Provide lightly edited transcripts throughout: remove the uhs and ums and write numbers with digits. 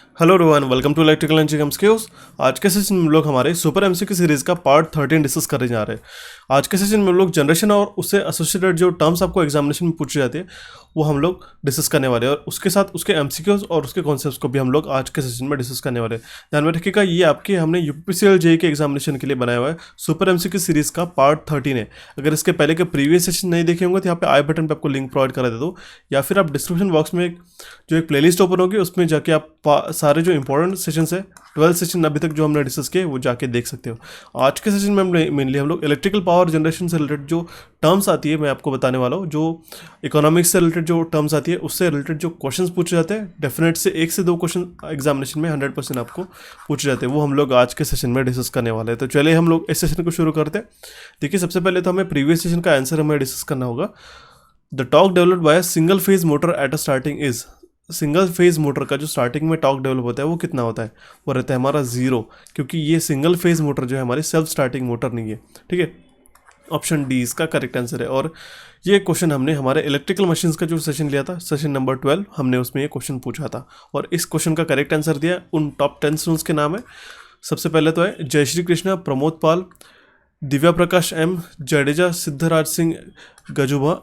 Hello everyone, welcome to electrical engineering skills. आज के session में हम लोग हमारे सुपर एमसीक्यू सीरीज का पार्ट 13 डिस्कस करने जा रहे हैं। आज के सेशन में हम लोग जनरेशन और उससे एसोसिएटेड जो टर्म्स आपको एग्जामिनेशन में पूछे जाते हैं वो हम लोग डिस्कस करने वाले हैं, और उसके साथ उसके एमसीक्यूज और उसके कॉन्सेप्ट्स को भी हम लोग आज के सेशन में डिस्कस करने वाले हैं। ध्यान में रखिएगा, ये आपके हमने यूपीसीएल जेईई के एग्जामिनेशन के लिए बनाया हुआ है सुपर एमसीक्यू सीरीज का पार्ट 13 है। अगर इसके पहले के प्रीवियस सेशन नहीं देखे होंगे तो यहाँ पे आई बटन पे आपको लिंक प्रोवाइड करा दे दो, या फिर आप डिस्क्रिप्शन बॉक्स में एक प्लेलिस्ट ओपन होगी, उसमें जाके आप सारे जो इंपॉर्टेंट सेशंस है 12 सेशन अभी तक जो हमने डिस्कस किए वो जाके देख सकते हो। आज के सेशन में मेनली हम लोग इलेक्ट्रिकल पावर जनरेशन से रिलेटेड जो टर्म्स आती है मैं आपको बताने वाला हूँ। जो इकोनॉमिक्स से रिलेटेड जो टर्म्स आती है उससे रिलेटेड जो क्वेश्चंस पूछे जाते हैं, डेफिनेट से 1 से 2 क्वेश्चन एग्जामिनेशन में 100% आपको पूछे जाते हैं, वो हम लोग आज के सेशन में डिस्कस करने वाले हैं। तो चलिए हम लोग इस सेशन को शुरू करते हैं। देखिए, सबसे पहले तो हमें प्रीवियस सेशन का आंसर हमें डिस्कस करना होगा। The torque developed by single phase motor at a starting is, single phase motor का जो स्टार्टिंग में टॉर्क डेवलप होता है वो कितना होता है? वो रहता है हमारा 0, क्योंकि ये सिंगल फेज मोटर जो है हमारी सेल्फ स्टार्टिंग मोटर नहीं है। ठीक है, ऑप्शन डी इसका करेक्ट आंसर है। और ये क्वेश्चन हमने हमारे इलेक्ट्रिकल मशीन्स का जो सेशन लिया था, सेशन नंबर 12, हमने उसमें ये क्वेश्चन पूछा था, और इस क्वेश्चन का करेक्ट आंसर दिया। उन टॉप 10 स्टूडेंट्स के नाम है, सबसे पहले तो है Jayshree Krishna, Pramod Pal, Divya Prakash M, Jadeja Siddhraj Singh Gajubha,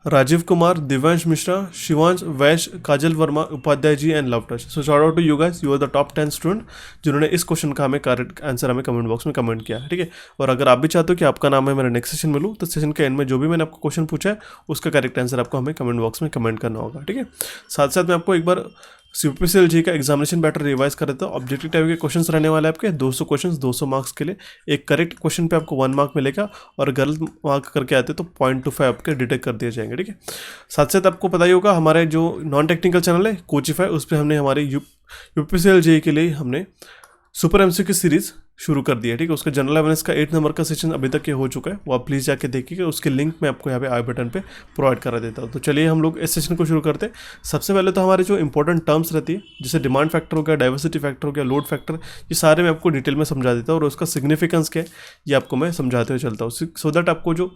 Rajeev Kumar, Divyansh Mishra, Shivansh Vaishya, Kajal Verma, Upadhyay ji and love touch. So shout out to you guys, you are the top 10 student जिन्होंने इस क्वेश्चन का हमें करेक्ट आंसर हमें कमेंट बॉक्स में कमेंट किया है। ठीक है, और अगर आप भी चाहते हो कि आपका नाम है मेरा नेक्स्ट सेशन में लूँ, तो सेशन के एंड में जो भी मैंने आपको क्वेश्चन पूछा है उसका करेक्ट आंसर आपको हमें कमेंट बॉक्स में कमेंट करना होगा। ठीक है, साथ साथ मैं आपको एक बार यूपीसीएल जेईई का एग्जामिनेशन बैटर रिवाइज कर देता हूँ। ऑब्जेक्टिव टाइप के क्वेश्चंस रहने वाले हैं आपके 200 क्वेश्चंस 200 मार्क्स के लिए। एक करेक्ट क्वेश्चन पे आपको 1 मार्क मिलेगा, और गलत मार्क करके आते तो 0.25 आपके डिटेक्ट कर दिए जाएंगे। ठीक है, साथ साथ आपको पता ही होगा हमारे जो नॉन टेक्निकल चैनल है कोचिफाई, उस पर हमने हमारे यूपीसीएल जेईई के लिए हमने सुपर एमसीक्यू सीरीज शुरू कर दिया है। ठीक है, उसका जनरल अवेयरनेस का 8 नंबर का सेशन अभी तक ये हो चुका है, वो आप प्लीज़ जाके देखिएगा। उसके लिंक मैं आपको यहाँ पे आई बटन पे प्रोवाइड करा देता हूँ। तो चलिए हम लोग इस सेशन को शुरू करते हैं। सबसे पहले तो हमारे जो इंपॉर्टेंट टर्म्स रहती है, जैसे डिमांड फैक्टर हो गया, डाइवर्सिटी फैक्टर हो गया, लोड फैक्टर, ये सारे मैं आपको डिटेल में समझा देता हूँ, और उसका सिग्निफिकेंस क्या है ये आपको मैं समझाते हुए चलता हूँ, सो दैट आपको जो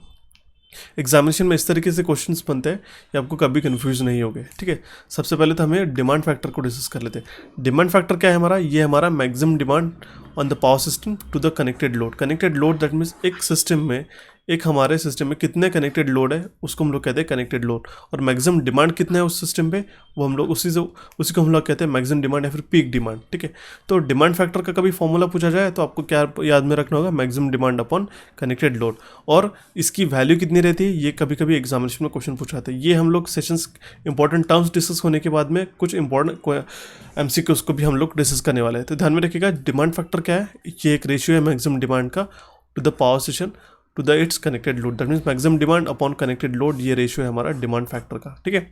एग्जामिनेशन में इस तरीके से क्वेश्चंस बनते हैं ये आपको कभी कंफ्यूज नहीं होगे। ठीक है, सबसे पहले तो हमें डिमांड फैक्टर को डिस्कस कर लेते हैं। डिमांड फैक्टर क्या है हमारा? ये हमारा maximum demand on the power system to the connected load. Connected load that means एक सिस्टम में, एक हमारे सिस्टम में कितने कनेक्टेड लोड है उसको हम लोग कहते हैं कनेक्टेड लोड, और मैक्सिमम डिमांड कितना है उस सिस्टम पे वो हम लोग उसी को हम लोग कहते हैं मैक्सिमम डिमांड या फिर पीक डिमांड। ठीक है, तो डिमांड फैक्टर का कभी फॉर्मूला पूछा जाए तो आपको क्या याद में रखना होगा? Maximum demand upon connected load, और इसकी वैल्यू कितनी रहती है ये कभी कभी एग्जामिनेशन में क्वेश्चन पूछा जाता है। ये हम लोग सेशंस इंपॉर्टेंट टर्म्स डिस्कस होने के बाद में कुछ इंपॉर्टेंट एमसीक्यूज को भी हम लोग डिस्कस करने वाले हैं। तो ध्यान में रखिएगा, डिमांड फैक्टर क्या है? ये एक रेशियो है मैक्सिमम डिमांड का to the power station to the its connected load, that means maximum demand upon connected load, ये रेशियो है हमारा डिमांड फैक्टर का। ठीक है,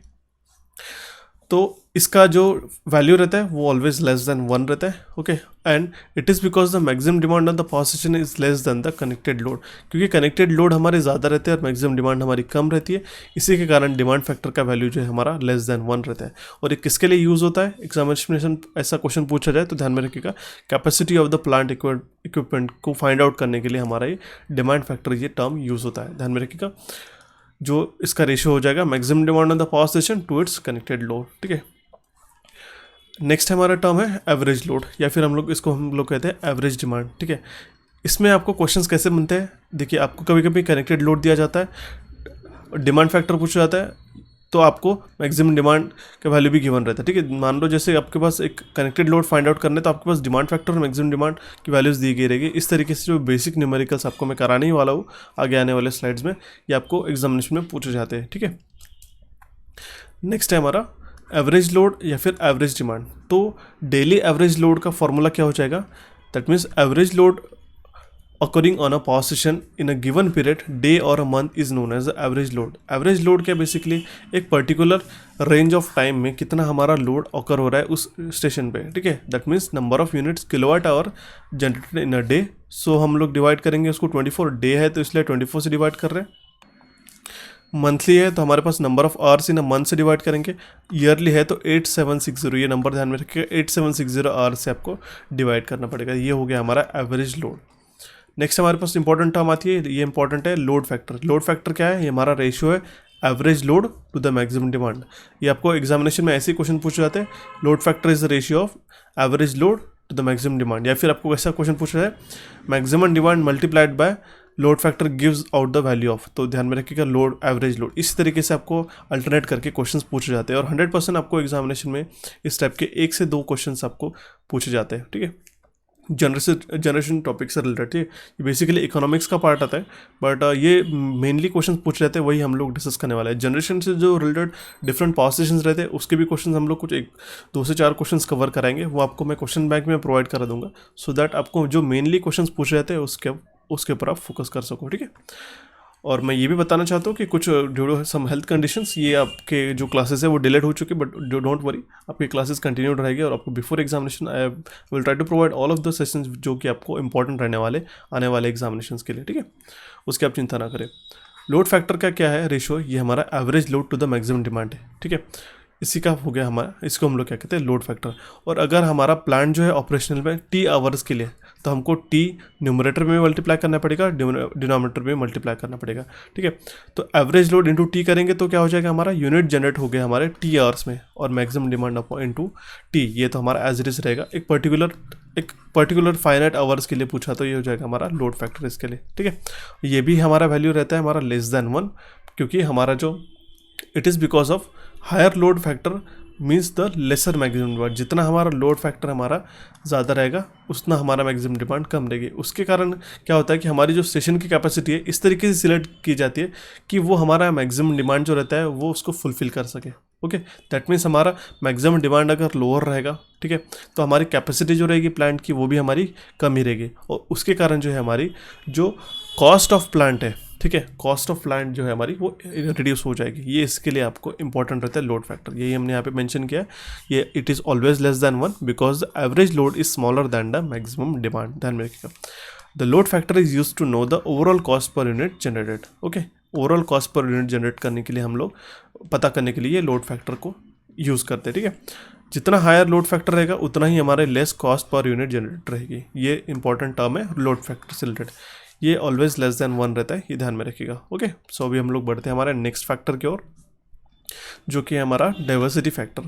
तो इसका जो वैल्यू रहता है वो ऑलवेज लेस देन 1 रहता है। Okay, and it is because the maximum demand on the power station is less than the connected load, क्योंकि कनेक्टेड लोड हमारे ज़्यादा रहते हैं और मैक्सिमम डिमांड हमारी कम रहती है, इसी के कारण डिमांड फैक्टर का वैल्यू जो है हमारा लेस देन 1 रहता है। और ये किसके लिए यूज़ होता है? एग्जामिनेशन ऐसा क्वेश्चन पूछा जाए तो ध्यान में रखिएगा, capacity of the plant equipment को फाइंड आउट करने के लिए हमारा ये डिमांड फैक्टर ये टर्म यूज़ होता है। ध्यान में रखिएगा, जो इसका रेशियो हो जाएगा maximum demand on the power station to its connected load. ठीक है, नेक्स्ट हमारा टर्म है एवरेज लोड, या फिर हम लोग कहते हैं एवरेज डिमांड। ठीक है, इसमें आपको क्वेश्चंस कैसे बनते हैं? देखिए, आपको कभी कभी कनेक्टेड लोड दिया जाता है, डिमांड फैक्टर पूछा जाता है, तो आपको मैक्सिमम डिमांड का वैल्यू भी गिवन रहता है। ठीक है, मान लो जैसे आपके पास एक कनेक्टेड लोड फाइंड आउट करना है तो आपके पास डिमांड फैक्टर और मैक्सिमम डिमांड की वैल्यूज़ दी गई रहेगी। इस तरीके से जो बेसिक न्यूमेरिकल्स आपको मैं कराने ही वाला हूँ आगे आने वाले स्लाइड्स में, ये आपको एग्जामिनेशन में पूछे जाते हैं। ठीक है, नेक्स्ट है हमारा एवरेज लोड या फिर एवरेज डिमांड। तो डेली एवरेज लोड का फॉर्मूला क्या हो जाएगा? That means average load occurring on a power station in a given period, day or a month is known as the average load. Average load क्या basically एक particular range of time में कितना हमारा load occur हो रहा है उस station पे। ठीक है, that means number of units kilowatt hour generated in a day. So हम लोग डिवाइड करेंगे उसको 24, डे है तो इसलिए 24 से डिवाइड कर रहे हैं, मंथली है तो हमारे पास number of hours in a month से डिवाइड करेंगे, ईयरली है तो 8760, ये नंबर ध्यान में रखिएगा, 8760 आवर्स से आपको डिवाइड करना पड़ेगा। ये हो गया हमारा एवरेज लोड। नेक्स्ट हमारे पास इंपॉर्टेंट टर्म आती है, ये इंपॉर्टेंट है लोड फैक्टर। लोड फैक्टर क्या है? ये हमारा रेशियो है average load to the maximum demand. ये आपको एग्जामिनेशन में ऐसे क्वेश्चन पूछे जाते हैं, load factor is the ratio of average load to the maximum demand, या फिर आपको ऐसा क्वेश्चन पूछा है maximum demand multiplied by load factor gives out the value of. तो ध्यान में रखिएगा लोड एवरेज लोड, इस तरीके से आपको अल्टरनेट करके क्वेश्चंस पूछे जाते हैं और 100% आपको एग्जामिनेशन में इस टाइप के 1 से 2 क्वेश्चंस आपको पूछे जाते हैं। ठीक है, जनरेशन टॉपिक से रिलेटेड। ठीक है, ये बेसिकली इकोनॉमिक्स का पार्ट आता है, बट ये मेनली क्वेश्चन पूछ रहे थे, वही हम लोग डिस्कस करने वाले हैं। जनरेशन से जो रिलेटेड डिफरेंट पावर स्टेशन रहते हैं उसके भी क्वेश्चन हम लोग कुछ 2 से 4 क्वेश्चन कवर कराएंगे, वो आपको मैं क्वेश्चन बैंक में प्रोवाइड करा दूंगा, सो दैट आपको जो मेनली क्वेश्चन पूछ रहे थे उसके ऊपर आप फोकस कर सको। ठीक है, और मैं ये भी बताना चाहता हूँ कि कुछ ड्यू सम हेल्थ कंडीशंस ये आपके जो क्लासेस है वो डिलेड हो चुके, बट डोंट वरी, आपकी क्लासेस कंटिन्यूड रहेगी और आपको before examination I will try to provide all of the sessions जो कि आपको इंपॉर्टेंट रहने वाले आने वाले एग्जामिनेशंस के लिए। ठीक है, उसकी आप चिंता ना करें। लोड फैक्टर का क्या है रेशियो, ये हमारा average load to the maximum demand है। ठीक है, इसी का हो गया हमारा, इसको हम लोग क्या कहते हैं लोड फैक्टर। और अगर हमारा प्लांट जो है ऑपरेशनल में टी आवर्स के लिए, तो हमको टी न्यूमरेटर में मल्टीप्लाई करना पड़ेगा, डिनोमिनेटर में मल्टीप्लाई करना पड़ेगा। ठीक है, तो एवरेज लोड इंटू टी करेंगे तो क्या हो जाएगा, हमारा यूनिट जनरेट हो गया हमारे टी आवर्स में, और मैक्सिमम डिमांड इंटू टी, ये तो हमारा एज इट इज रहेगा। एक पर्टिकुलर फाइनाइट आवर्स के लिए पूछा तो ये हो जाएगा हमारा लोड फैक्टर इसके लिए। ठीक है, ये भी हमारा वैल्यू रहता है हमारा लेस देन 1, क्योंकि हमारा जो it is because of higher load factor means the lesser maximum demand. जितना हमारा लोड फैक्टर हमारा ज़्यादा रहेगा उतना हमारा मैक्सिमम डिमांड कम रहेगी। उसके कारण क्या होता है कि हमारी जो स्टेशन की कैपेसिटी है इस तरीके से सिलेक्ट की जाती है कि वो हमारा मैक्सिमम डिमांड जो रहता है वो उसको फुलफिल कर सके। ओके, दैट मीन्स हमारा मैक्सिमम डिमांड अगर लोअर रहेगा, ठीक है, तो हमारी कैपेसिटी जो रहेगी प्लांट की वो भी हमारी कम ही रहेगी, और उसके कारण जो है हमारी जो कॉस्ट ऑफ प्लांट है, ठीक है, कॉस्ट ऑफ प्लांट जो है हमारी वो रिड्यूस हो जाएगी। ये इसके लिए आपको इंपॉर्टेंट रहता है लोड फैक्टर, यही हमने यहाँ पे मेंशन किया है। ये it is always less than 1 because the average load is smaller than the maximum demand. ध्यान में रखिएगा, the load factor is use to know the overall cost per unit generated. Okay, overall cost per unit generate करने के लिए हम लोग पता करने के लिए लोड फैक्टर को यूज़ करते हैं। ठीक है, जितना हायर लोड फैक्टर रहेगा उतना ही हमारे less cost per unit generate रहेगी। ये इंपॉर्टेंट टर्म है लोड फैक्टर से रिलेटेड, ये ऑलवेज लेस देन 1 रहता है, ये ध्यान में रखिएगा। ओके, सो अभी हम लोग बढ़ते हैं हमारे नेक्स्ट फैक्टर की ओर, जो कि हमारा डाइवर्सिटी फैक्टर।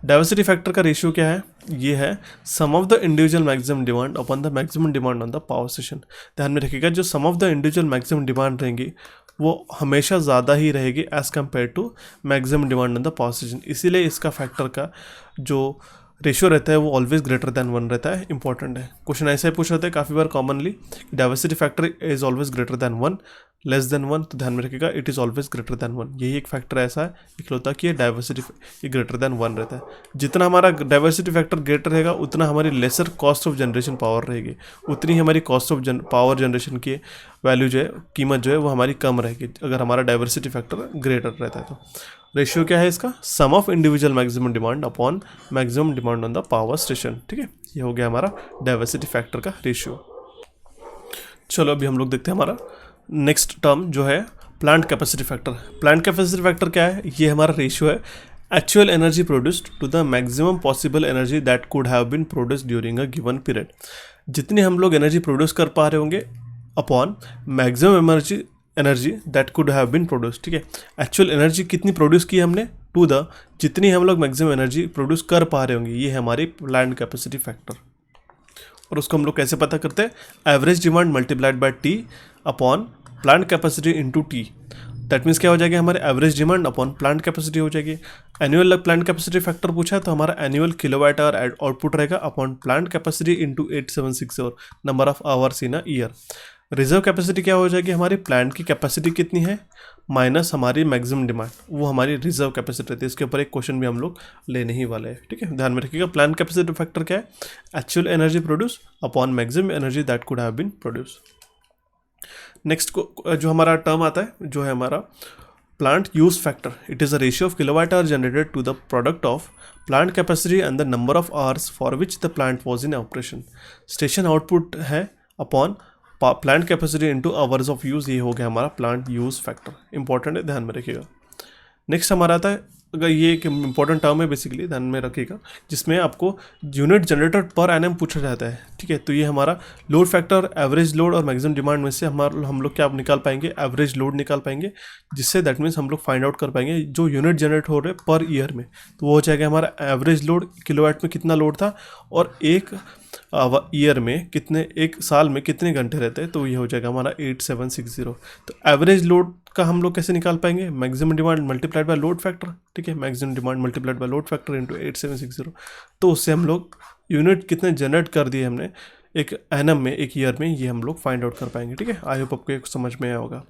डाइवर्सिटी फैक्टर का रेशियो क्या है, ये है sum of the individual maximum demand upon the maximum demand on the power station. ध्यान में रखिएगा, जो sum of the individual maximum demand रहेंगी वो हमेशा ज़्यादा ही रहेगी as compare to maximum demand on the power station. इसीलिए इसका फैक्टर का जो रेशियो रहता है वो ऑलवेज ग्रेटर दैन 1 रहता है। इंपॉर्टेंट है, क्वेश्चन ऐसा ही पूछ रहे थे काफ़ी बार commonly, diversity factor is always greater than 1, less than 1, तो ध्यान में रखिएगा it is always greater than 1। यही एक फैक्टर ऐसा है इकलौता कि ये डाइवर्सिटी ये ग्रेटर दैन 1 रहता है। जितना हमारा डाइवर्सिटी फैक्टर ग्रेटर रहेगा उतना हमारी lesser cost of generation power रहेगी, उतनी हमारी कॉस्ट ऑफ पावर जनरेशन की वैल्यू जो है, कीमत जो है वो हमारी कम रहेगी अगर हमारा डाइवर्सिटी फैक्टर ग्रेटर रहता है। तो रेशियो क्या है इसका, sum of individual maximum demand upon maximum demand on the power station. ठीक है, ये हो गया हमारा डाइवर्सिटी फैक्टर का रेशियो। चलो अभी हम लोग देखते हैं हमारा नेक्स्ट टर्म जो है plant capacity factor. Plant capacity factor क्या है, ये हमारा रेशियो है actual energy produced to the maximum possible energy that could have been produced during a given period. जितनी हम लोग एनर्जी प्रोड्यूस कर पा रहे होंगे upon maximum energy that could have been produce. ठीक है, एक्चुअल एनर्जी कितनी प्रोड्यूस की हमने टू द जितनी हम लोग मैक्सिमम एनर्जी प्रोड्यूस कर पा रहे होंगे, ये है हमारी प्लांट कैपेसिटी फैक्टर। और उसको हम लोग कैसे पता करते हैं, average demand multiplied bye T upon plant capacity into T. That means क्या हो जाएगा, हमारे average demand upon plant capacity हो जाएगी। एनुअल प्लांट कैपेसिटी फैक्टर पूछा है तो हमारा एनुअल किलोवाट आवर आउटपुट रहेगा upon plant capacity into 8764 number of hours in a year. Reserve capacity क्या हो जाएगी, हमारी प्लांट की कैपेसिटी कितनी है माइनस हमारी मैक्सिमम डिमांड, वो हमारी रिजर्व कैपेसिटी रहती है। इसके ऊपर एक क्वेश्चन भी हम लोग लेने ही वाले हैं। ठीक है, ध्यान में रखिएगा, प्लांट कैपेसिटी फैक्टर क्या है, actual energy produce upon maximum energy that could have been produce. Next जो हमारा टर्म आता है जो है हमारा plant use factor, it is a ratio of kilowatt hour generated to the product of plant capacity and the number of hours for which the plant was in operation. Station output है upon plant capacity into hours of use, ये हो गया हमारा plant use factor. Important है, ध्यान में रखिएगा। Next हमारा आता है अगर ये एक इंपॉर्टेंट टर्म है बेसिकली, ध्यान में रखिएगा, जिसमें आपको यूनिट जनरेटेड पर एनम पूछा जाता है, ठीक है। तो ये हमारा लोड फैक्टर, एवरेज लोड और मैक्सिमम डिमांड में से हम लोग क्या निकाल पाएंगे, एवरेज लोड निकाल पाएंगे, जिससे दैट मीन्स हम लोग फाइंड आउट कर पाएंगे जो यूनिट जनरेट हो रहे पर ईयर में। तो वो हो जाएगा हमारा एवरेज लोड, किलोवाट में कितना लोड था और एक ईयर में कितने, एक साल में कितने घंटे रहते हैं। तो ये हो जाएगा हमारा 8760। तो एवरेज लोड का हम लोग कैसे निकाल पाएंगे, maximum demand multiplied by load factor, ठीक है। Maximum demand multiplied by load factor into 8760। तो उससे हम लोग यूनिट कितने जनरेट कर दिए हमने एक एनम में, एक ईयर में, ये हम लोग फाइंड आउट कर पाएंगे, ठीक है। आई होप आपको एक समझ में आया होगा।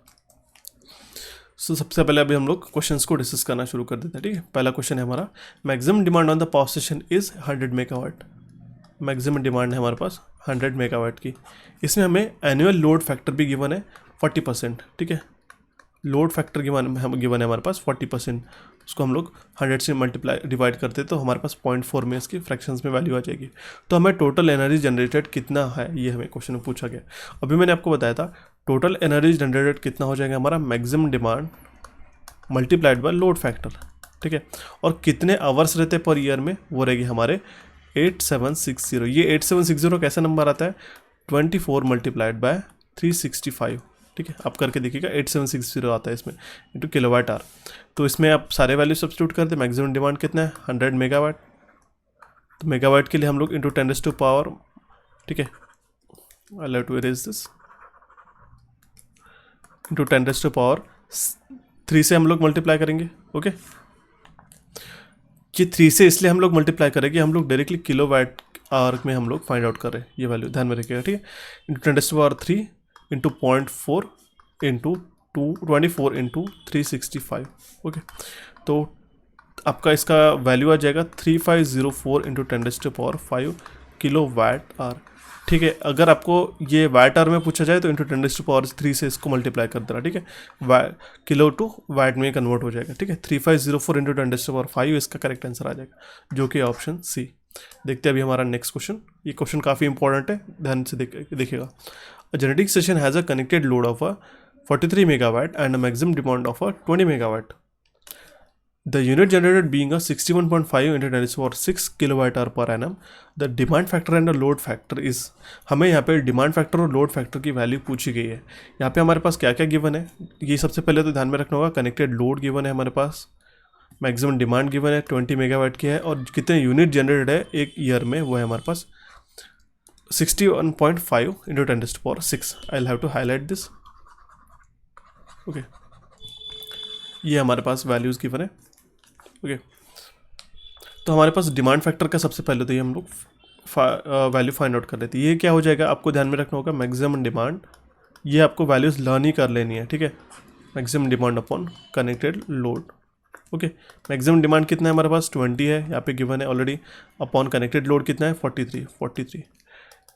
सो सबसे पहले अभी हम लोग क्वेश्चंस को डिस्कस करना शुरू कर देते हैं, ठीक है। पहला क्वेश्चन है हमारा, maximum demand on the power station is 100 megawatt. Maximum demand है हमारे पास 100 मेगावाट की। इसमें हमें एनुअल लोड फैक्टर भी गिवन है 40%, ठीक है। लोड फैक्टर गिवन है हमारे पास 40%। उसको हम लोग 100 से मल्टीप्लाई डिवाइड करते तो हमारे पास 0.4 में इसकी फ्रैक्शंस में वैल्यू आ जाएगी। तो हमें टोटल एनर्जी जनरेटेड कितना है ये हमें क्वेश्चन में पूछा गया। अभी मैंने आपको बताया था टोटल एनर्जी जनरेटेड कितना हो जाएगा हमारा, maximum demand multiplied by load factor, ठीक है। और कितने आवर्स रहते पर ईयर में, वो रहेगी हमारे 8760। ये 8760 कैसा नंबर आता है, 24 मल्टीप्लाइड बाय 365, ठीक है। आप करके देखिएगा 8760 आता है इसमें इंटू किलोवाट आवर। तो इसमें आप सारे वैल्यू सब्स्टिट्यूट कर दे। मैक्सिमम डिमांड कितना है 100 मेगावाट। तो मेगावाट के लिए हम लोग इंटू 10⁻⁴, ठीक है। I have to erase this, into 10⁻³ से हम लोग मल्टीप्लाई करेंगे, ओके। ये 3 से इसलिए हम लोग मल्टीप्लाई करेंगे, हम लोग डायरेक्टली किलोवाट आवर में हम लोग फाइंड आउट कर रहे हैं, ये वैल्यू ध्यान में रखिएगा, ठीक है। Into 10⁻³ into 0.4 into 24 into 365, okay. तो आपका इसका वैल्यू आ जाएगा 3504 इंटू 10⁻⁵ किलो वाट आवर, ठीक है। अगर आपको ये वाट आवर में पूछा जाए तो इंटू 10⁻³ से इसको मल्टीप्लाई कर देना, ठीक है। किलो टू वाट में कन्वर्ट हो जाएगा, ठीक है। 3504 इंटू 10⁻⁵ इसका करेक्ट आंसर आ जाएगा, जो कि ऑप्शन सी। देखते हैं अभी हमारा नेक्स्ट क्वेश्चन। ये क्वेश्चन काफ़ी इंपॉर्टेंट है, ध्यान से देखिएगा। A generating station has a connected load of a 43 megawatt and a maximum demand of a 20 megawatt. The unit generated being a 61.5 into 10⁻⁶ kilowatt hour per annum. The demand factor and the load factor is, हमें यहाँ पे demand factor और load factor की value पूछी गई है। यहाँ पे हमारे पास क्या क्या गिवन है, ये सबसे पहले तो ध्यान में रखना होगा। कनेक्टेड लोड गिवन है हमारे पास, मैक्सिमम डिमांड गिवन है 20 मेगावाट की है, और कितने यूनिट जनरेटेड है एक ईयर में वो है हमारे पास 61.5 into 10⁻⁶. I'll have to highlight this. Okay, ये हमारे पास वैल्यूज़ गिवन है, ओके। तो हमारे पास डिमांड फैक्टर का सबसे पहले तो ये हम लोग वैल्यू फाइंड आउट कर लेते हैं। ये क्या हो जाएगा, आपको ध्यान में रखना होगा मैक्सिमम डिमांड, ये आपको वैल्यूज़ लर्न ही कर लेनी है, ठीक है। Maximum demand upon connected load, okay. Maximum demand कितना है हमारे पास 20 है, यहाँ पे गिवन है ऑलरेडी। अपॉन कनेक्टेड लोड कितना है 43,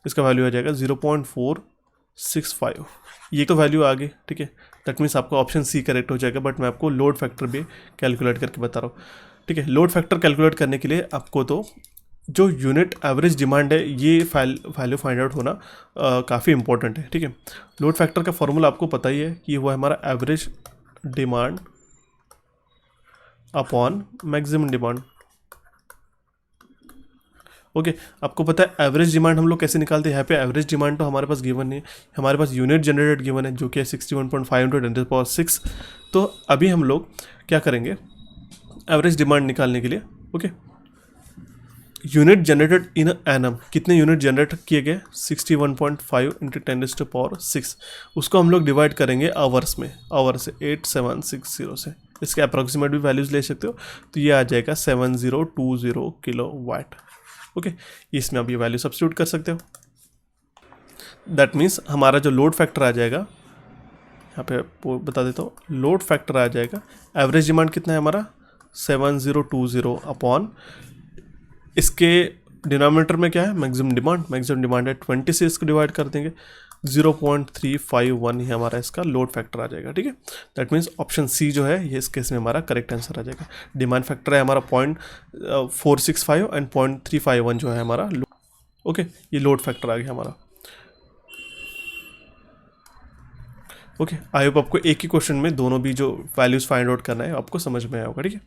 इसका वैल्यू आ जाएगा 0.465। ये तो वैल्यू आ गई, ठीक है। दैट मीन्स आपका ऑप्शन सी करेक्ट हो जाएगा, बट मैं आपको लोड फैक्टर भी कैलकुलेट करके बता रहा हूँ, ठीक है। लोड फैक्टर कैलकुलेट करने के लिए आपको तो जो यूनिट एवरेज डिमांड है ये वैल्यू फाइंड आउट होना काफ़ी इंपॉर्टेंट है, ठीक है। लोड फैक्टर का फॉर्मूला आपको पता ही है कि वो है हमारा average demand upon maximum demand, okay. आपको पता है एवरेज डिमांड हम लोग कैसे निकालते हैं। यहाँ पे एवरेज डिमांड तो हमारे पास गिवन नहीं है, हमारे पास यूनिट जनरेटेड गिवन है जो कि है 61.5 into 10⁻⁶। तो अभी हम लोग क्या करेंगे एवरेज डिमांड निकालने के लिए, okay. Unit generated in annum, कितने यूनिट जनरेट किए गए 61.5 into 10⁻⁶, उसको हम लोग डिवाइड करेंगे आवर्स में, आवर से 8760 से। इसके अप्रॉक्सीमेट भी वैल्यूज़ ले सकते हो, तो ये आ जाएगा 7020 किलो वाट, ओके। इसमें आप ये वैल्यू सब्स्टिट्यूट कर सकते हो। दैट मीन्स हमारा जो लोड फैक्टर आ जाएगा, यहाँ पे बता देता हूँ, लोड फैक्टर आ जाएगा, एवरेज डिमांड कितना है हमारा 7020 अपॉन, इसके डिनोमिनेटर में क्या है मैक्सिमम डिमांड है 20 से इसको डिवाइड कर देंगे, 0.351 ही हमारा इसका लोड फैक्टर आ जाएगा, ठीक है। दैट मीन्स ऑप्शन सी जो है ये इस केस में हमारा करेक्ट आंसर आ जाएगा। डिमांड फैक्टर है हमारा 0.465 एंड 0.351 जो है हमारा, ओके। ये लोड फैक्टर आ गया हमारा, ओके। आई होप आपको एक ही क्वेश्चन में दोनों भी जो वैल्यूज़ फाइंड आउट करना है आपको समझ में आया होगा, ठीक है।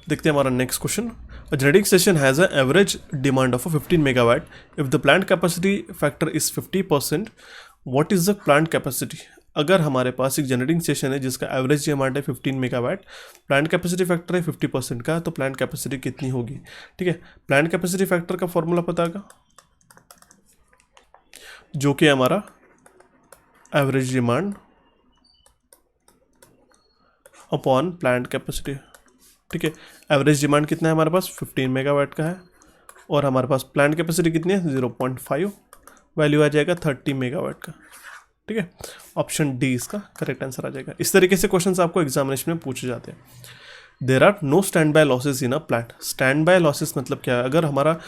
देखते हैं हमारा next question. A generating station has a average demand of 15 megawatt. If the plant capacity factor is 50%, what is the plant capacity? अगर हमारे पास एक जनरेटिंग स्टेशन है जिसका एवरेज डिमांड है 15 मेगावाट, प्लांट कैपेसिटी फैक्टर है 50% का, तो प्लांट कैपेसिटी कितनी होगी? ठीक है, प्लांट कैपेसिटी फैक्टर का फॉर्मूला पता होगा, जो कि हमारा average demand upon plant capacity. ठीक है, एवरेज डिमांड कितना है हमारे पास? 15 मेगावाट का है, और हमारे पास प्लांट कैपेसिटी कितनी है? 0.5, वैल्यू आ जाएगा 30 मेगावाट का। ठीक है, ऑप्शन डी इसका करेक्ट आंसर आ जाएगा। इस तरीके से क्वेश्चंस आपको एग्जामिनेशन में पूछे जाते हैं। There are no standby losses in a plant. Standby losses मतलब क्या है? अगर हमारा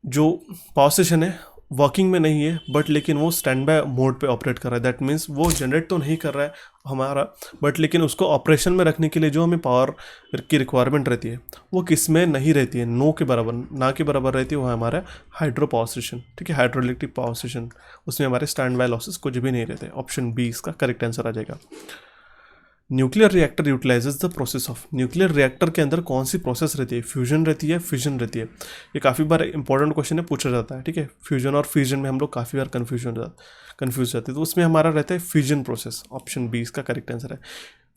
जो पावर स्टेशन है वर्किंग में नहीं है, बट लेकिन वो स्टैंड बाय मोड पे ऑपरेट कर रहा है, दैट मीन्स वो जनरेट तो नहीं कर रहा है हमारा, बट लेकिन उसको ऑपरेशन में रखने के लिए जो हमें पावर की रिक्वायरमेंट रहती है वो किस में नहीं रहती है, नो के बराबर, ना के बराबर रहती है, वो हमारा हाइड्रो पावर स्टेशन। ठीक है, हाइड्रो इलेक्ट्रिक पावर स्टेशन, उसमें हमारे स्टैंड बाय लॉसेस कुछ भी नहीं रहते। ऑप्शन बी इसका करेक्ट आंसर आ जाएगा। Nuclear reactor utilises the process of. Nuclear reactor के अंदर कौन सी प्रोसेस रहती है? फ्यूजन रहती है, फिजन रहती है? ये काफ़ी बार इंपॉर्टेंट क्वेश्चन है, पूछा जाता है। ठीक है, फ्यूजन और फिजन में हम लोग काफ़ी बार कन्फ्यूज जाते हैं, तो उसमें हमारा रहता है फिजन प्रोसेस। ऑप्शन बी इसका करेक्ट आंसर है।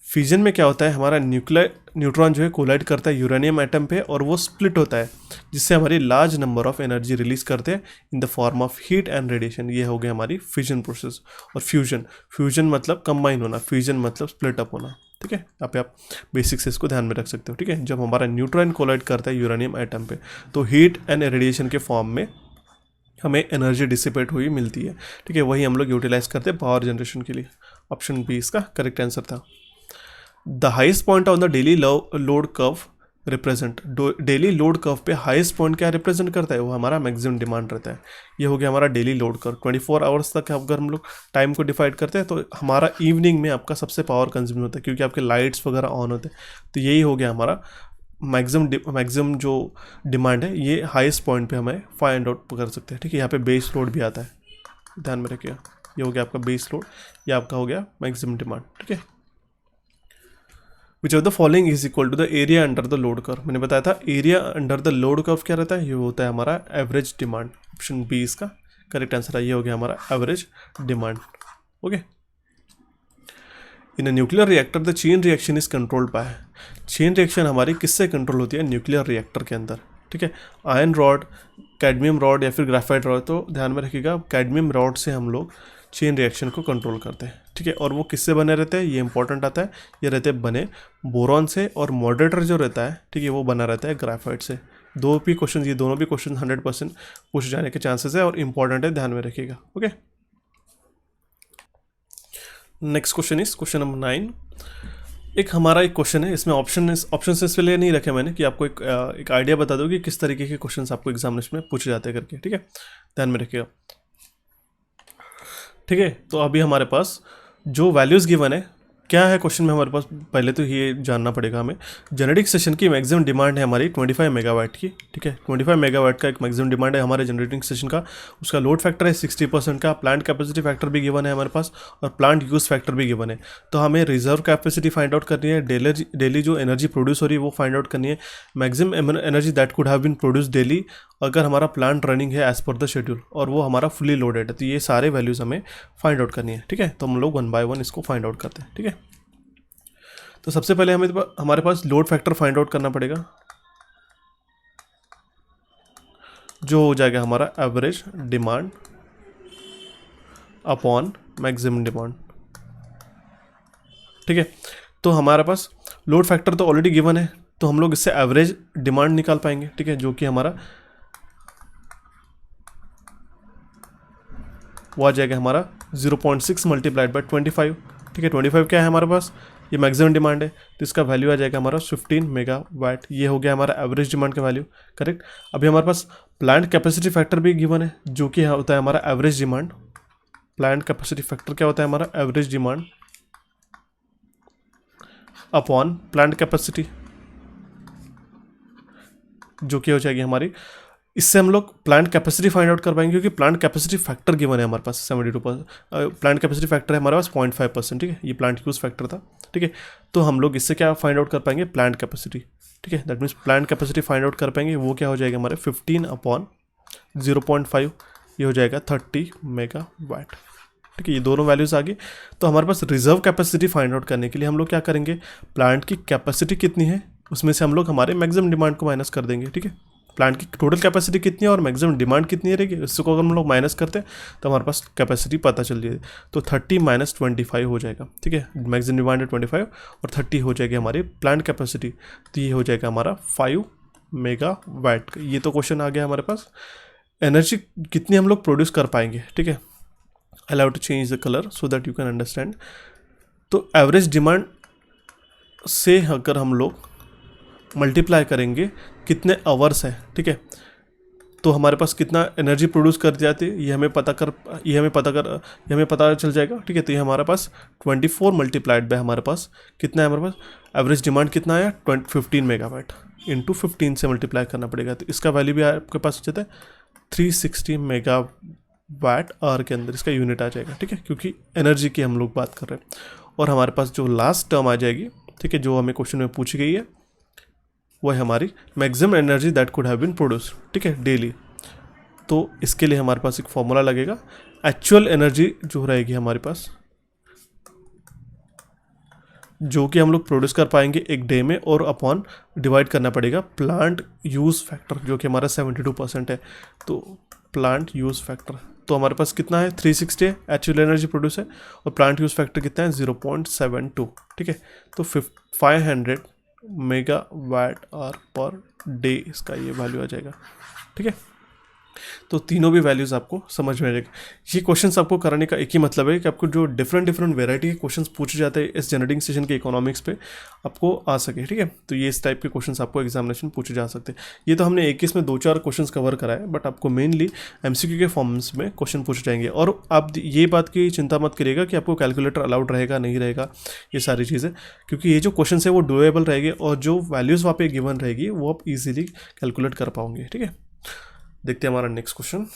फिजन में क्या होता है? हमारा न्यूट्रॉन जो है कोलाइड करता है यूरेनियम एटम पे, और वो स्प्लिट होता है, जिससे हमारी large number of energy release करते हैं in the form of heat and radiation. ये हो गया हमारी फिजन प्रोसेस। और फ्यूजन मतलब कंबाइन होना, फ्यूजन मतलब स्प्लिट अप होना। ठीक है, यहाँ पे आप बेसिक से इसको ध्यान में रख सकते हो। ठीक है, जब हमारा न्यूट्रॉन कोलाइड करता है यूरेनियम एटम पे, तो हीट एंड रेडिएशन के फॉर्म में हमें एनर्जी डिसिपेट हुई मिलती है। ठीक है, वही हम लोग यूटिलाइज करते हैं पावर जनरेशन के लिए। ऑप्शन बी इसका करेक्ट आंसर था। The highest point on the daily load curve represent. Daily load curve पे हाईएस्ट पॉइंट क्या रिप्रेजेंट करता है? वो हमारा मैक्सिमम डिमांड रहता है। ये हो गया हमारा डेली लोड कर्व। 24 आवर्स तक अगर हम लोग टाइम को डिवाइड करते हैं, तो हमारा इवनिंग में आपका सबसे पावर कंज्यूम होता है, क्योंकि आपके लाइट्स वगैरह ऑन होते हैं। तो यही हो गया हमारा मैक्सिमम जो डिमांड है, ये हाईएस्ट पॉइंट पे हमें फाइंड आउट कर सकते हैं। ठीक है, यहाँ पे बेस लोड भी आता है, ध्यान में रखिएगा। ये हो गया आपका बेस लोड, ये आपका हो गया मैक्सिमम डिमांड। ठीक है, which of the following is equal to the area under the load curve. मैंने बताया था area under the load curve क्या रहता है? ये होता है हमारा एवरेज डिमांड। ऑप्शन बी इसका करेक्ट आंसर है। ये हो गया हमारा average demand. Okay, in a nuclear reactor the chain reaction is controlled by. Chain reaction हमारी किससे कंट्रोल होती है? न्यूक्लियर रिएक्टर के अंदर। ठीक है, आयरन रॉड, कैडमियम रॉड या फिर ग्राफाइट रॉड। तो ध्यान में रखिएगा, कैडमियम रॉड से हम लोग चेन रिएक्शन को कंट्रोल करते हैं। ठीक है, और वो किससे बने रहते हैं? ये इंपॉर्टेंट आता है। ये रहते हैं बने बोरॉन से, और मॉडरेटर जो रहता है, ठीक है, वो बना रहता है ग्राफाइट से। ये दोनों भी क्वेश्चन 100% पूछ जाने के चांसेस है, और इंपॉर्टेंट है, ध्यान में रखिएगा। Okay, next question is question number 9। एक हमारा एक क्वेश्चन है, इसमें ऑप्शन इसलिए नहीं रखे मैंने कि आपको एक आइडिया बता दो कि किस तरीके के क्वेश्चन आपको एग्जामिनेशन में पूछे जाते हैं करके। ठीक है, ध्यान में रखिएगा। ठीक है, तो अभी हमारे पास जो वैल्यूज़ गिवन है, क्या है क्वेश्चन में हमारे पास? पहले तो ये जानना पड़ेगा हमें। जनरेटिंग स्टेशन की मैक्सिमम डिमांड है हमारी 25 मेगावाट की। ठीक है, 25 मेगावाट का एक मैक्सिमम डिमांड है हमारे जनरेटिंग स्टेशन का। उसका लोड फैक्टर है 60% का। प्लांट कैपेसिटी फैक्टर भी गिवन है हमारे पास, और प्लांट यूज फैक्टर भी गिवन है। तो हमें रिजर्व कैपेसिटी फाइंड आउट करनी है, डेली जो एनर्जी प्रोड्यूस हो रही है वो फाइंड आउट करनी है, maximum energy that could have been produce daily अगर हमारा प्लांट रनिंग है एज पर द शेड्यूल, और वो हमारा फुली लोडेड है। तो ये सारे वैल्यूज़ हमें फाइंड आउट करनी है। ठीक है, तो हम लोग 1 बाय 1 इसको फाइंड आउट करते हैं। ठीक है, तो सबसे पहले हमारे पास लोड फैक्टर फाइंड आउट करना पड़ेगा, जो हो जाएगा हमारा average demand upon maximum demand. ठीक है, तो हमारे पास लोड फैक्टर तो ऑलरेडी गिवन है, तो हम लोग इससे एवरेज डिमांड निकाल पाएंगे। ठीक है, जो कि हमारा वो आ जाएगा हमारा 0.6 मल्टीप्लाइड बाई 25। ठीक है, 25 क्या है हमारे पास? ये मैक्सिमम डिमांड है, तो इसका वैल्यू आ जाएगा हमारा 15 मेगावाट। ये हो गया हमारा एवरेज डिमांड का वैल्यू। करेक्ट, अभी हमारे पास प्लांट कैपेसिटी फैक्टर भी गिवन है, जो कि होता है हमारा average demand. Plant capacity factor क्या होता है हमारा? Average demand upon plant capacity, जो कि हो जाएगी हमारी। इससे हम लोग प्लांट कैपेसिटी फाइंड आउट कर पाएंगे, क्योंकि प्लांट कैपेसिटी फैक्टर गिवन है हमारे पास 72%। प्लांट कैपेसिटी फैक्टर है हमारे पास 0.5%। ठीक है, ये प्लांट यूज फैक्टर था। ठीक है, तो हम लोग इससे क्या फाइंड आउट कर पाएंगे? Plant capacity. ठीक है, that means plant capacity find out कर पाएंगे, वो क्या हो जाएगा हमारे 15/0.5, ये हो जाएगा 30 मेगावाट। ठीक है, ये दोनों वैल्यूज़ आ गई। तो हमारे पास रिजर्व कैपेसिटी फाइंड आउट करने के लिए हम लोग क्या करेंगे, प्लांट की कैपेसिटी कितनी है उसमें से हम लोग हमारे मैक्सिमम डिमांड को माइनस कर देंगे। ठीक है, प्लांट की टोटल कैपेसिटी कितनी है और मैक्सिमम डिमांड कितनी रहेगी, इसको अगर हम लोग माइनस करते हैं तो हमारे पास कैपेसिटी पता चल जाएगी। तो 30 - 25 हो जाएगा। ठीक है, मैक्सिमम डिमांड है 25 और 30 हो जाएगी हमारी प्लांट कैपेसिटी, तो ये हो जाएगा हमारा 5 मेगावाट। ये तो क्वेश्चन आ गया हमारे पास। एनर्जी कितनी हम लोग प्रोड्यूस कर पाएंगे। ठीक है, allow to change the colour so that you can understand. तो एवरेज डिमांड से अगर हम लोग मल्टीप्लाई करेंगे कितने आवर्स है, ठीक है, तो हमारे पास कितना एनर्जी प्रोड्यूस कर जाती है ये हमें पता चल जाएगा। ठीक है, तो ये हमारे पास 24 मल्टीप्लाइड बाय हमारे पास कितना है, हमारे पास एवरेज डिमांड कितना आया 15 मेगावाट इंटू 15 से मल्टीप्लाई करना पड़ेगा। तो इसका वैल्यू भी आपके पास जाता है 360 मेगावाट आवर के अंदर इसका यूनिट आ जाएगा। ठीक है, क्योंकि एनर्जी की हम लोग बात कर रहे हैं। और हमारे पास जो लास्ट टर्म आ जाएगी, ठीक है, जो हमें क्वेश्चन में पूछी गई है, वो है हमारी maximum energy that could have been produce. ठीक है, डेली। तो इसके लिए हमारे पास एक फॉर्मूला लगेगा, एक्चुअल एनर्जी जो रहेगी हमारे पास, जो कि हम लोग प्रोड्यूस कर पाएंगे एक डे में, और अपॉन डिवाइड करना पड़ेगा प्लांट यूज़ फैक्टर जो कि हमारा 72% है। तो प्लांट यूज़ फैक्टर तो हमारे पास कितना है 360 है, एक्चुअल एनर्जी प्रोड्यूस है, और प्लांट यूज़ फैक्टर कितना है 0.72। ठीक है, तो 500 मेगावाट आवर पर डे इसका ये वैल्यू आ जाएगा। ठीक है, तो तीनों भी वैल्यूज़ आपको समझ में आएगी। ये क्वेश्चंस आपको कराने का एक ही मतलब है कि आपको जो डिफरेंट वेराइटी के क्वेश्चंस पूछे जाते हैं इस जनरेटिंग स्टेशन के इकोनॉमिक्स पे आपको आ सके। ठीक है, तो ये इस टाइप के क्वेश्चंस आपको एग्जामिनेशन पूछे जा सकते हैं। ये तो हमने एक इसमें 2-4 क्वेश्चंस कवर करा है, बट आपको मेनली MCQ के फॉर्म्स में क्वेश्चन पूछे जाएंगे। और आप ये बात की चिंता मत करिएगा कि आपको कैलकुलेटर अलाउड रहेगा नहीं रहेगा, ये सारी चीज़ें, क्योंकि ये जो क्वेश्चन है वो डुएबल रहेगी और जो वैल्यूज़ वहाँ पे गिवन रहेगी वो आप ईजिली कैलकुलेट कर पाओगे। ठीक है, देखते हैं हमारा नेक्स्ट क्वेश्चन।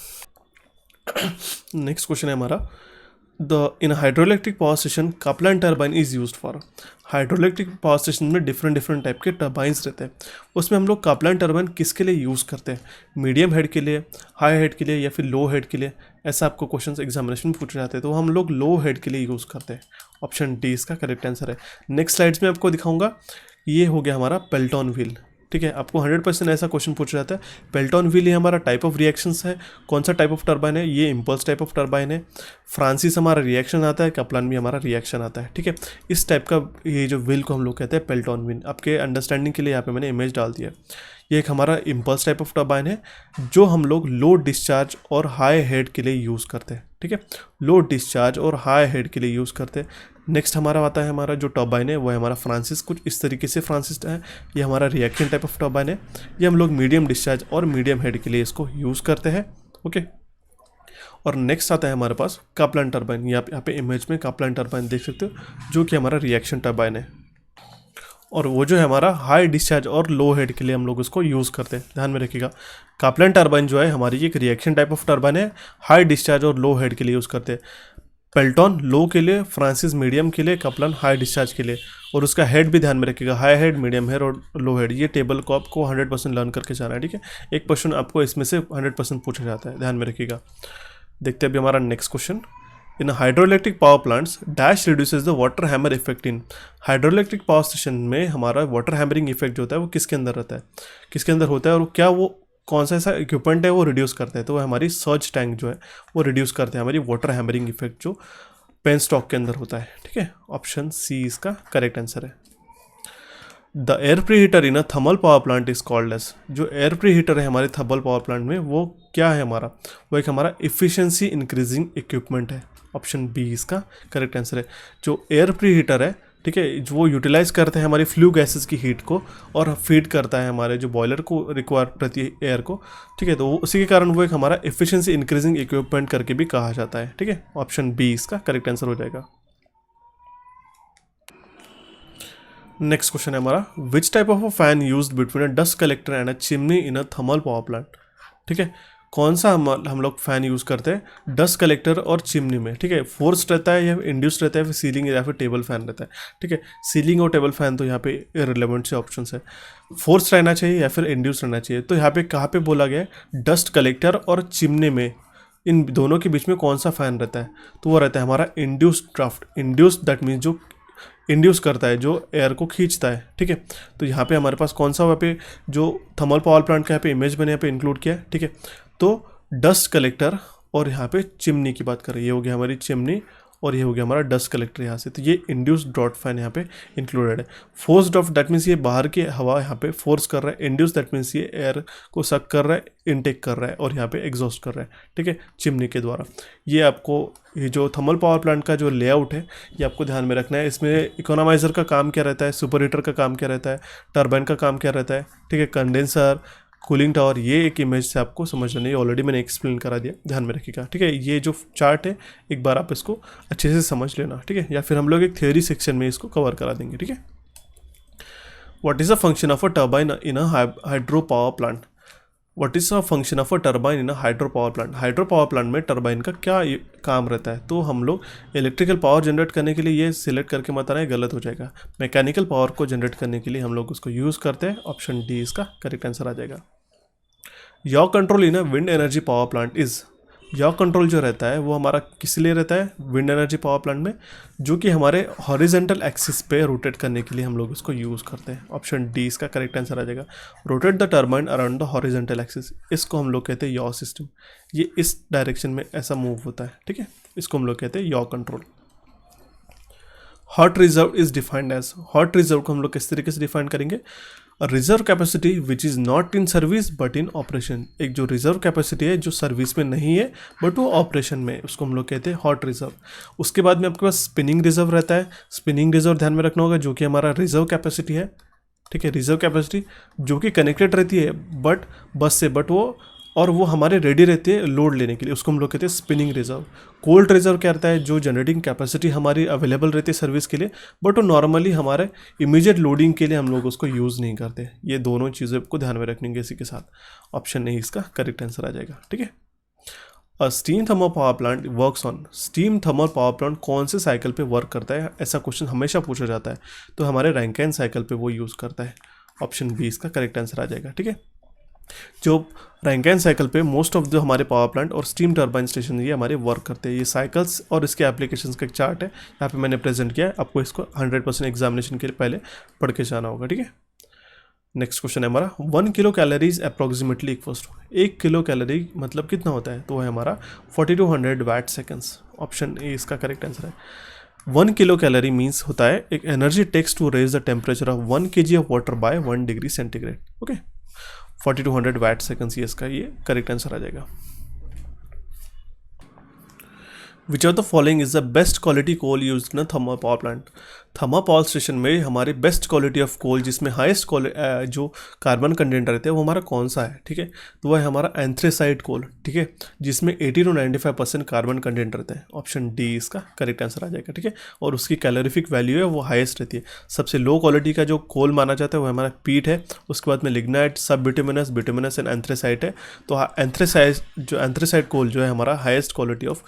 नेक्स्ट क्वेश्चन है हमारा, in hydroelectric power station Kaplan turbine is used for. Hydroelectric power station में डिफरेंट टाइप के टर्बाइंस रहते हैं, उसमें हम लोग कपलाइन टर्बाइन किसके लिए यूज़ करते हैं, मीडियम हेड के लिए, हाई हेड के लिए, या फिर लो हेड के लिए, ऐसा आपको क्वेश्चन एग्जामिनेशन में पूछे जाते हैं। तो हम लोग लो हेड के लिए यूज़ करते हैं, ऑप्शन डी इसका करेक्ट आंसर है। नेक्स्ट स्लाइड्स में आपको दिखाऊंगा, ये हो गया हमारा पेल्टन व्हील। ठीक है, आपको 100% ऐसा क्वेश्चन पूछा जाता है। पेल्टन व्हील ये हमारा टाइप ऑफ रिएक्शंस है, कौन सा टाइप ऑफ टर्बाइन है, ये इम्पल्स टाइप ऑफ टर्बाइन है। फ्रांसिस हमारा रिएक्शन आता है, कपलान भी हमारा रिएक्शन आता है। ठीक है, इस टाइप का ये जो व्हील को हम लोग कहते हैं पेल्टन व्हील। आपके अंडरस्टैंडिंग के लिए यहाँ पे मैंने इमेज डाल दिया है। ये एक हमारा इम्पल्स टाइप ऑफ टर्बाइन है जो हम लोग लो डिस्चार्ज और हाई हेड के लिए यूज़ करते हैं। ठीक है, लो डिस्चार्ज और हाई हेड के लिए यूज़ करते हैं। नेक्स्ट हमारा आता है, हमारा जो टर्बाइन है वो है हमारा फ्रांसिस, कुछ इस तरीके से फ्रांसिस है। ये हमारा रिएक्शन टाइप ऑफ टर्बाइन है, ये हम लोग मीडियम डिस्चार्ज और मीडियम हेड के लिए इसको यूज़ करते हैं। ओके, और नेक्स्ट आता है हमारे पास कपलाइन टर्बाइन। यहाँ पे इमेज में कपलाइन टर्बाइन देख सकते हो, जो कि हमारा रिएक्शन टर्बाइन है, और वो जो है हमारा हाई डिस्चार्ज और लो हेड के लिए हम लोग उसको यूज़ करते हैं। ध्यान में रखिएगा, कपलाइन टर्बाइन जो है हमारी एक रिएक्शन टाइप ऑफ टर्बाइन है, हाई डिस्चार्ज और लो हेड के लिए यूज़ करते हैं। पेल्टन लो के लिए, फ्रांसिस मीडियम के लिए, कपलान हाई डिस्चार्ज के लिए। और उसका हेड भी ध्यान में रखिएगा, हाई हेड, मीडियम हेड और लो हेड। ये टेबल को आपको 100% लर्न करके जाना है। ठीक है, एक क्वेश्चन आपको इसमें से 100% पूछा जाता है, ध्यान में रखिएगा। देखते हैं अभी हमारा next question. In hydroelectric power plants dash reduces the water hammer effect in. Hydroelectric power station में हमारा वाटर हैमरिंग इफेक्ट जो होता है वो किसके अंदर रहता है, किसके अंदर होता है, और क्या वो कौन सा ऐसा इक्विपमेंट है वो रिड्यूस करते हैं। तो हमारी सर्ज टैंक जो है वो रिड्यूस करते हैं हमारी वाटर हैमरिंग इफेक्ट जो पेन स्टॉक के अंदर होता है। ठीक है, ऑप्शन सी इसका करेक्ट आंसर है। The air preheater in a thermal power plant is called as. जो एयर प्री हीटर है हमारे थर्मल पावर प्लांट में वो क्या है हमारा, वो एक हमारा इफिशिएंसी इंक्रीजिंग इक्विपमेंट है। ऑप्शन बी इसका करेक्ट आंसर है। जो एयर प्री हीटर है, ठीक है, जो वो यूटिलाइज करते हैं हमारी फ्लू गैसेस की हीट को और फीड करता है हमारे जो बॉयलर को रिक्वायर रहती है एयर को। ठीक है, तो उसी के कारण वो एक हमारा एफिशिएंसी इंक्रीजिंग इक्विपमेंट करके भी कहा जाता है। ठीक है, ऑप्शन बी इसका करेक्ट आंसर हो जाएगा। नेक्स्ट क्वेश्चन है हमारा, which type of a fan used between a dust collector and a chimney in a thermal power plant. ठीक है, कौन सा हम लोग फ़ैन यूज़ करते हैं, डस्ट कलेक्टर और चिमनी में, ठीक है। फोर्स्ड रहता है या इंड्यूस्ड रहता है, फिर सीलिंग या फिर टेबल फैन रहता है, ठीक है। सीलिंग और टेबल फैन तो यहाँ पे इररिलेवेंट से ऑप्शन है, फोर्स्ड रहना चाहिए या फिर इंड्यूस्ड रहना चाहिए। तो यहाँ पे कहाँ पे बोला गया है, डस्ट कलेक्टर और चिमनी में, इन दोनों के बीच में कौन सा फ़ैन रहता है, तो वो रहता है हमारा induced draft. Induced that means जो इंड्यूस करता है, जो एयर को खींचता है, ठीक है। तो यहाँ पे हमारे पास कौन सा वहाँ पे जो थर्मल पावर प्लांट का यहाँ पे इमेज बने यहाँ पे इंक्लूड किया है, ठीक है। तो डस्ट कलेक्टर और यहाँ पे चिमनी की बात कर रही है, ये हो गया हमारी चिमनी और ये हो गया हमारा डस्ट कलेक्टर यहाँ से। तो ये इंड्यूस्ड ड्रॉट फैन यहाँ पे इंक्लूडेड है। फोर्स ड्रॉट दैट मीन्स ये बाहर की हवा यहाँ पे फोर्स कर रहा है, इंड्यूस दैट मीन्स ये एयर को सक कर रहा है, इनटेक कर रहा है और यहाँ पे एग्जॉस्ट कर रहा है, ठीक है, चिमनी के द्वारा। ये आपको ये जो थर्मल पावर प्लांट का जो लेआउट है ये आपको ध्यान में रखना है। इसमें इकोनोमाइजर का काम क्या रहता है, सुपर हीटर का काम क्या रहता है, टर्बाइन का काम क्या रहता है, ठीक है, कंडेंसर, कूलिंग टावर, ये एक इमेज से आपको समझना नहीं, ऑलरेडी मैंने एक्सप्लेन करा दिया, ध्यान में रखिएगा, ठीक है। ये जो चार्ट है एक बार आप इसको अच्छे से समझ लेना, ठीक है, या फिर हम लोग एक थियोरी सेक्शन में इसको कवर करा देंगे, ठीक है। What is the function of a turbine in a hydro power plant, what is the function of a turbine in a hydro power plant. Hydro power plant में टर्बाइन का क्या काम रहता है, तो हम लोग इलेक्ट्रिकल पावर जनरेट करने के लिए ये सिलेक्ट करके मत आना, गलत हो जाएगा। मैकेनिकल पावर को जनरेट करने के लिए हम लोग उसको यूज़ करते हैं, ऑप्शन डी इसका करेक्ट आंसर आ जाएगा। Yaw control in a wind energy power plant is, yaw control जो रहता है वो हमारा किस लिए रहता है विंड एनर्जी पावर प्लांट में, जो कि हमारे हॉरिजेंटल एक्सिस पे रोटेट करने के लिए हम लोग इसको यूज़ करते हैं, ऑप्शन डी इसका करेक्ट आंसर आ जाएगा। Rotate the turbine around the horizontal axis, इसको हम लोग कहते हैं यॉ सिस्टम, ये इस डायरेक्शन में ऐसा मूव होता है, ठीक है, इसको हम लोग कहते हैं yaw control. Hot reserve is defined as, hot reserve को हम लोग किस तरीके से डिफाइन करेंगे, reserve capacity which is not in service but in operation. एक जो रिजर्व कैपेसिटी है जो सर्विस में नहीं है बट वो ऑपरेशन में है, उसको हम लोग कहते हैं हॉट रिजर्व। उसके बाद में आपके पास स्पिनिंग रिजर्व रहता है, स्पिनिंग रिजर्व ध्यान में रखना होगा, जो कि हमारा रिजर्व कैपेसिटी है, ठीक है, रिजर्व कैपेसिटी जो कि कनेक्टेड रहती है बट बस से, बट वो हमारे रेडी रहती है लोड लेने के लिए, उसको हम लोग कहते हैं स्पिनिंग रिजर्व। कोल्ड रिजर्व क्या रहता है, जो जनरेटिंग कैपेसिटी हमारी अवेलेबल रहती है सर्विस के लिए बट वो नॉर्मली हमारे इमीडिएट लोडिंग के लिए हम लोग उसको यूज़ नहीं करते। ये दोनों चीज़ें आपको ध्यान में रखनी है इसी के साथ, ऑप्शन नहीं इसका करेक्ट आंसर आ जाएगा, ठीक है। A steam thermal power plant works on, steam thermal power plant कौन से साइकिल पे वर्क करता है, ऐसा क्वेश्चन हमेशा पूछा जाता है, तो हमारे रैंकिन साइकिल पे वो यूज़ करता है, ऑप्शन बी इसका करेक्ट आंसर आ जाएगा, ठीक है। जो रैंकिन साइकिल पे मोस्ट ऑफ जो हमारे पावर प्लांट और स्टीम टर्बाइन स्टेशन ये हमारे वर्क करते हैं। ये साइकिल्स और इसके एप्लीकेशंस का एक चार्ट है, यहाँ पे मैंने प्रेजेंट किया है, आपको इसको 100% एग्जामिनेशन के लिए पहले पढ़ के जाना होगा, ठीक है। नेक्स्ट क्वेश्चन है हमारा 1 kilo calories approximately equals to, 1 kilo calorie मतलब कितना होता है, तो है हमारा 4200 वाट सेकेंड्स, ऑप्शन ए इसका करेक्ट आंसर है। 1 किलो कैलोरी मीन्स होता है एक energy takes to raise the temperature of 1 kg of water by 1 degree centigrade, okay. 4200 watt seconds ये इसका ये करेक्ट आंसर आ जाएगा। Which of the following is the best quality coal use in thermal power plant, thermal power station में हमारी best quality of coal जिसमें highest जो carbon content रहते हैं वो हमारा कौन सा है, ठीक है, तो वह है हमारा एंथ्रेसाइट कोल, ठीक है, जिसमें 80 to 95% कार्बन कंटेंट रहता है, ऑप्शन डी इसका करेक्ट आंसर आ जाएगा, ठीक है। और उसकी कैलोरीफिक वैल्यू है वो हाईएस्ट रहती है। सबसे लो क्वालिटी का जो कोल माना जाता है वो हमारा पीट है, उसके बाद में लिग्नाइट, सब बिटुमिनस, बिटुमिनस एंड एंथ्रेसाइट है। तो एंथ्रेसाइट कोल जो है हमारा हाईएस्ट क्वालिटी ऑफ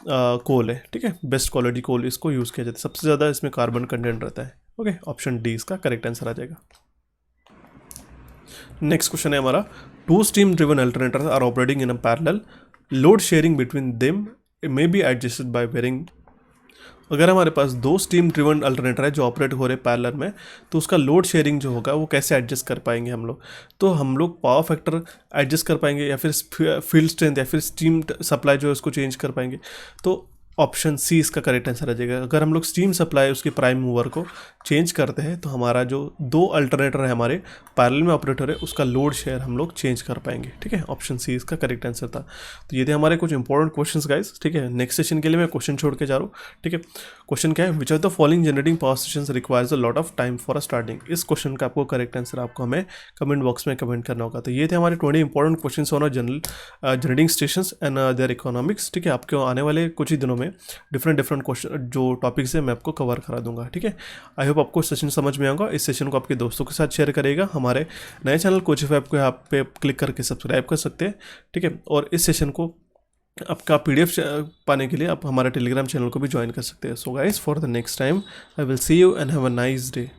कोल है, ठीक है, बेस्ट क्वालिटी कोल इसको यूज़ किया जाता है, सबसे ज़्यादा इसमें कार्बन कंटेंट रहता है, ओके, ऑप्शन डी इसका करेक्ट आंसर आ जाएगा। नेक्स्ट क्वेश्चन है हमारा 2 steam driven alternators are operating in a parallel, load sharing between them may be adjusted by varying. अगर हमारे पास 2 स्टीम ड्रिवन अल्टरनेटर है जो ऑपरेट हो रहे पैरेलल में, तो उसका लोड शेयरिंग जो होगा वो कैसे एडजस्ट कर पाएंगे हम लोग, तो हम लोग पावर फैक्टर एडजस्ट कर पाएंगे या फिर फील्ड स्ट्रेंथ या फिर स्टीम सप्लाई जो है उसको चेंज कर पाएंगे, तो ऑप्शन सी इसका करेक्ट आंसर आ जाएगा। अगर हम लोग स्टीम सप्लाई उसके प्राइम मूवर को चेंज करते हैं तो हमारा जो 2 अल्टरनेटर है हमारे पैरेलल में ऑपरेटर है उसका लोड शेयर हम लोग चेंज कर पाएंगे, ठीक है, ऑप्शन सी इसका करेक्ट आंसर था। तो ये थे हमारे कुछ इंपॉर्टेंट क्वेश्चंस गाइस, ठीक है। नेक्स्ट सेशन के लिए मैं क्वेश्चन छोड़ के जा रहा हूँ, ठीक है। क्वेश्चन क्या है, which of the following generating power station requires a lot of time for starting. इस क्वेश्चन का आपको करेक्ट आंसर आपको हमें कमेंट बॉक्स में कमेंट करना होगा। तो ये थे हमारे 20 important question on general generating station and their economics, ठीक है। आपके आने वाले कुछ ही दिनों में डिफरेंट क्वेश्चन जो टॉपिक्स है मैं आपको कवर करा दूंगा, ठीक है। आई होप होप आपको सेशन समझ में आएगा। इस सेशन को आपके दोस्तों के साथ शेयर करेगा। हमारे नए चैनल कोचिफाई को यहाँ पे क्लिक करके सब्सक्राइब कर सकते हैं, ठीक है। और इस सेशन को आपका PDF पाने के लिए आप हमारे टेलीग्राम चैनल को भी ज्वाइन कर सकते हैं। So guys, for the next time I will see you and have a nice day.